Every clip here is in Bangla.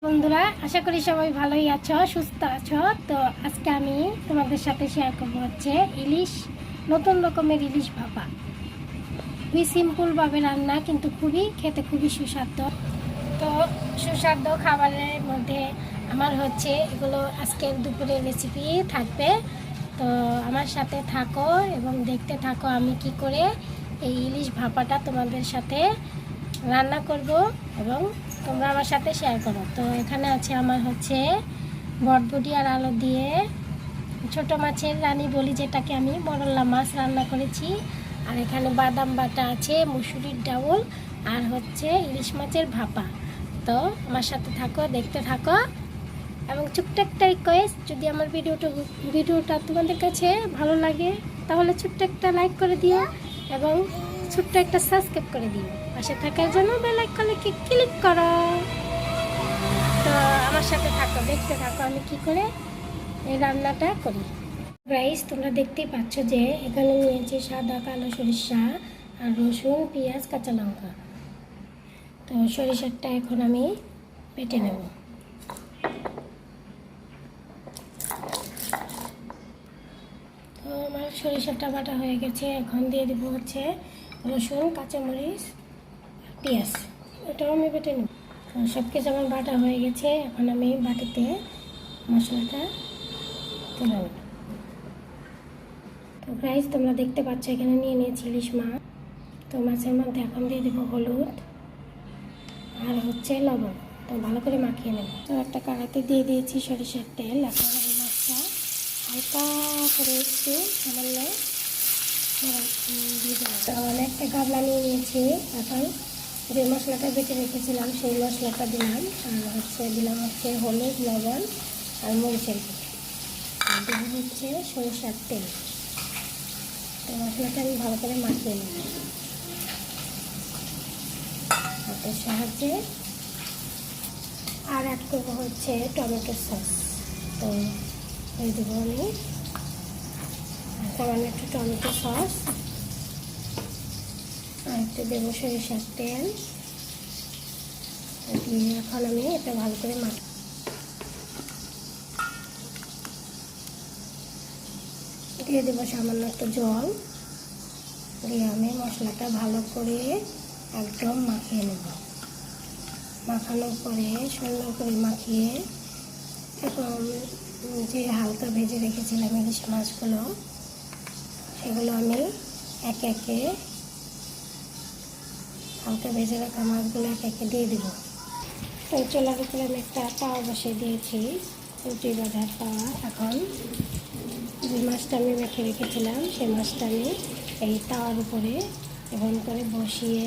বন্ধুরা, আশা করি সবাই ভালোই আছো, সুস্থ আছো। তো আজকে আমি তোমাদের সাথে শেয়ার করবো হচ্ছে ইলিশ, নতুন রকমের ইলিশ ভাপা। খুবই সিম্পলভাবে রান্না, কিন্তু খেতে খুবই সুস্বাদু। তো সুস্বাদু খাবারের মধ্যে আমার হচ্ছে এগুলো আজকের দুপুরের রেসিপি থাকবে। তো আমার সাথে থাকো এবং দেখতে থাকো আমি কি করে এই ইলিশ ভাপাটা তোমাদের সাথে রান্না করব এবং তোমরা আমার সাথে শেয়ার করো। তো এখানে আছে আমার হচ্ছে বটবটি আর আলু দিয়ে ছোট মাছের রানী বলি, যেটাকে আমি বড়লা মাছ রান্না করেছি। আর এখানে বাদাম বাটা আছে, মুসুরির ডাউল, আর হচ্ছে ইলিশ মাছের ভাপা। তো আমার সাথে থাকো, দেখতে থাকো। এবং ছোট্ট একটা রিকোয়েস্ট, যদি আমার ভিডিওটা তোমাদের কাছে ভালো লাগে তাহলে ছোট্ট একটা লাইক করে দিও এবং ছোট্ট একটা সাবস্ক্রাইব করে দিও। পাশে থাকার জন্য বেল আইকনে ক্লিক করো। তো আমার সাথে থাকো, দেখতে থাকো আমি কি করে এই রান্নাটা করি। গাইস, তোমরা দেখতেই পাচ্ছ যে এখানে নিয়েছি সাদা কালো সরিষা আর রসুন, পেঁয়াজ, কাঁচা লঙ্কা। তো সরিষাটা এখন আমি বেটে নেব। তো আমার সরিষাটা বাটা হয়ে গেছে। এখন দিয়ে দেবো হচ্ছে রসুন, কাঁচামরিচ, পেঁয়াজ, এটাও আমি বেটে নেব। তো সব কিছু আমার বাটা হয়ে গেছে। এখন আমি বাটিতে মশলাটা তুলে নেব। তো গাইস, তোমরা দেখতে পাচ্ছ এখানে নিয়ে নিয়েছি ইলিশ মাছ। তো মাছের মধ্যে এখন দিয়ে দেবো হলুদ আর হচ্ছে লবণ। তো ভালো করে মাখিয়ে নেব। তো একটা কড়াইতে দিয়ে দিয়েছি সরিষার তেল। এখন এই মাছটা হালকা করে একটু সামান্য দিয়ে দেবো। তো আমি একটা গামলা নিয়ে নিয়েছি। এখন যে মশলাটা বেটে রেখেছিলাম সেই মশলাটা দিলাম, আর দিলাম হচ্ছে হলুদ, লবণ আর মরিচের গুঁড়ো, আর দেবো হচ্ছে সরিষার তেল। তো মশলাটা আমি ভালো করে মাখিয়ে নেব হাতের সাহায্যে। আর অ্যাড করবো হচ্ছে টমেটো সস। তো এই দেবো আমি সামান্য একটু টমেটো সস, আর একটু দেবো সরিষার তেল দিয়ে এখন আমি এটা ভালো করে মাখি। দিয়ে দেবো সামান্য একটু জল, দিয়ে আমি মশলাটা ভালো করে একদম মাখিয়ে নেব। মাখানোর পরে সুন্দর করে মাখিয়ে এখন যে হালকা ভেজে রেখেছিলাম ইলিশ মাছগুলো, সেগুলো আমি একে একে হালকা ভেজে রাখা মাছগুলো একে একে দিয়ে দেবো। তো চুলার উপরে আমি একটা তাওয়া বসিয়ে দিয়েছি, রুটি বাঁধার তাওয়া। এখন যে মাছটা আমি মেখে রেখেছিলাম সেই মাছটা আমি এই তাওয়ার উপরে এমন করে বসিয়ে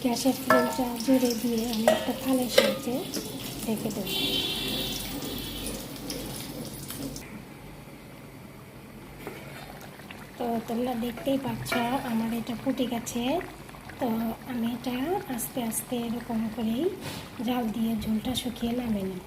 গ্যাসের ফ্লেমটা জোরে দিয়ে আমি একটা থালের সাহায্যে ঢেকে দেব। তো তোমরা দেখতেই পাচ্ছ আমার এটা ফুটে গেছে। তো আমি এটা আস্তে আস্তে এরকম করেই জাল দিয়ে ঝোলটা শুকিয়ে নামিয়ে নেব।